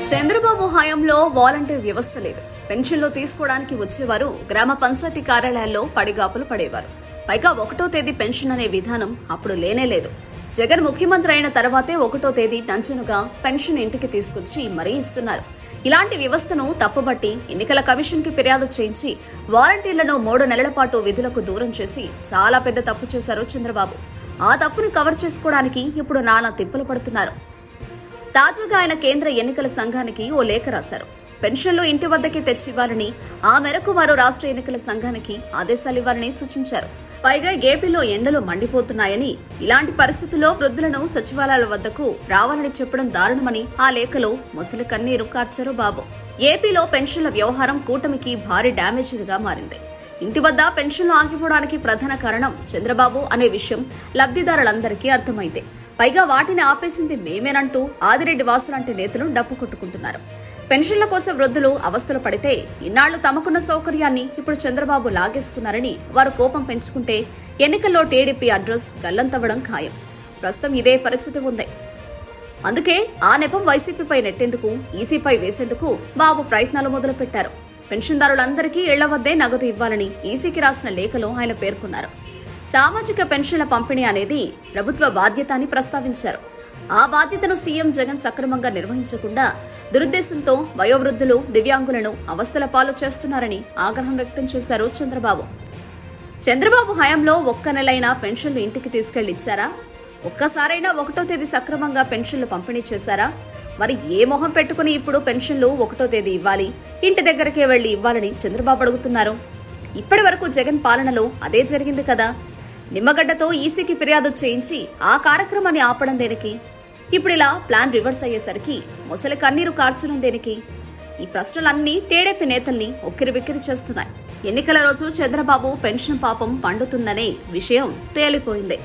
చంద్రబాబు హయాంలో వాలంటీర్ వ్యవస్థ లేదు. పెన్షన్లు తీసుకోవడానికి వచ్చేవారు గ్రామ పంచాయతీ కార్యాలయాల్లో పడిగాపులు పడేవారు. పైగా 1వ తేదీ పెన్షన్ అనే విధానం అప్పుడు లేనేలేదు. జగన్ ముఖ్యమంత్రి అయిన తర్వాతే 1వ తేదీ నంచనుగా పెన్షన్ ఇంటికి తీసుకొచ్చి మరీ ఇస్తున్నారు. ఇలాంటి వ్యవస్థను తప్పుబట్టి ఎన్నికల కమిషన్ కి ఫిర్యాదు చేయించి వాలంటీర్లను 3 నెలల పాటు విధులకు దూరం చేసి చాలా పెద్ద తప్పు చేశారు చంద్రబాబు. ఆ తప్పును కవర్ చేసుకోవడానికి ఇప్పుడు నానా తిప్పలు పడుతున్నారు. తాజాగా ఆయన కేంద్ర ఎన్నికల సంఘానికి ఓ లేఖ రాశారు. పెన్షన్లు ఇంటి వద్దకే తెచ్చివ్వాలని, ఆ మేరకు వారు రాష్ట్ర ఎన్నికల సంఘానికి ఆదేశాలివ్వాలని సూచించారు. పైగా ఏపీలో ఎండలు మండిపోతున్నాయని, ఇలాంటి పరిస్థితుల్లో వృద్ధులను సచివాలయాల వద్దకు రావాలని చెప్పడం దారుణమని ఆ లేఖలో మొసలి కన్నీరు కార్చారు బాబు. ఏపీలో పెన్షన్ల వ్యవహారం కూటమికి భారీ డ్యామేజ్గా మారింది. ఇంటి వద్ద పెన్షన్లు ఆగిపోవడానికి ప్రధాన కారణం చంద్రబాబు అనే విషయం లబ్ధిదారులందరికీ అర్థమైంది. పైగా వాటిని ఆపేసింది మేమేనంటూ ఆదిరెడ్డి వాసు లాంటి నేతలు డప్పు కొట్టుకుంటున్నారు. పెన్షన్ల కోసం వృద్ధులు అవస్థలు పడితే ఇన్నాళ్లు తమకున్న సౌకర్యాన్ని ఇప్పుడు చంద్రబాబు లాగేసుకున్నారని వారు కోపం పెంచుకుంటే ఎన్నికల్లో టీడీపీ అడ్రస్ గల్లంతవ్వడం ఖాయం. ప్రస్తుతం ఇదే పరిస్థితి ఉంది. అందుకే ఆ నెపం వైసీపీపై నెట్టేందుకు, ఈసీపై వేసేందుకు బాబు ప్రయత్నాలు మొదలుపెట్టారు. పెన్షన్దారులందరికీ ఇళ్ల వద్దే నగదు ఇవ్వాలని ఈసీకి రాసిన లేఖలో ఆయన పేర్కొన్నారు. సామాజిక పెన్షన్ల పంపిణీ అనేది ప్రభుత్వ బాధ్యత అని ప్రస్తావించారు. ఆ బాధ్యతను సీఎం జగన్ సక్రమంగా నిర్వహించకుండా దురుద్దేశంతో వయోవృద్ధులు, దివ్యాంగులను అవస్థల పాలు చేస్తున్నారని ఆగ్రహం వ్యక్తం చేశారు చంద్రబాబు. చంద్రబాబు హయాంలో 1 నెలైనా పెన్షన్లు ఇంటికి తీసుకెళ్లి ఇచ్చారా? ఒక్కసారైనా 1వ తేదీ సక్రమంగా పెన్షన్లు పంపిణీ చేశారా? మరి ఏ మొహం పెట్టుకుని ఇప్పుడు పెన్షన్లు 1వ తేదీ ఇవ్వాలి, ఇంటి దగ్గరకే వెళ్లి ఇవ్వాలని చంద్రబాబు అడుగుతున్నారు? ఇప్పటి వరకు జగన్ పాలనలో అదే జరిగింది కదా. నిమ్మగడ్డతో ఈసీకి ఫిర్యాదు చేయించి ఆ కార్యక్రమాన్ని ఆపడం దేనికి? ఇప్పుడు ఇలా ప్లాన్ రివర్స్ అయ్యేసరికి మొసలి కన్నీరు కార్చడం దేనికి? ఈ ప్రశ్నలన్నీ టీడీపీ నేతల్ని ఉక్కిరిబిక్కిరి చేస్తున్నాయి. ఎన్నికల రోజు చంద్రబాబు పెన్షన్ పాపం పండుతుందనే విషయం తేలిపోయింది.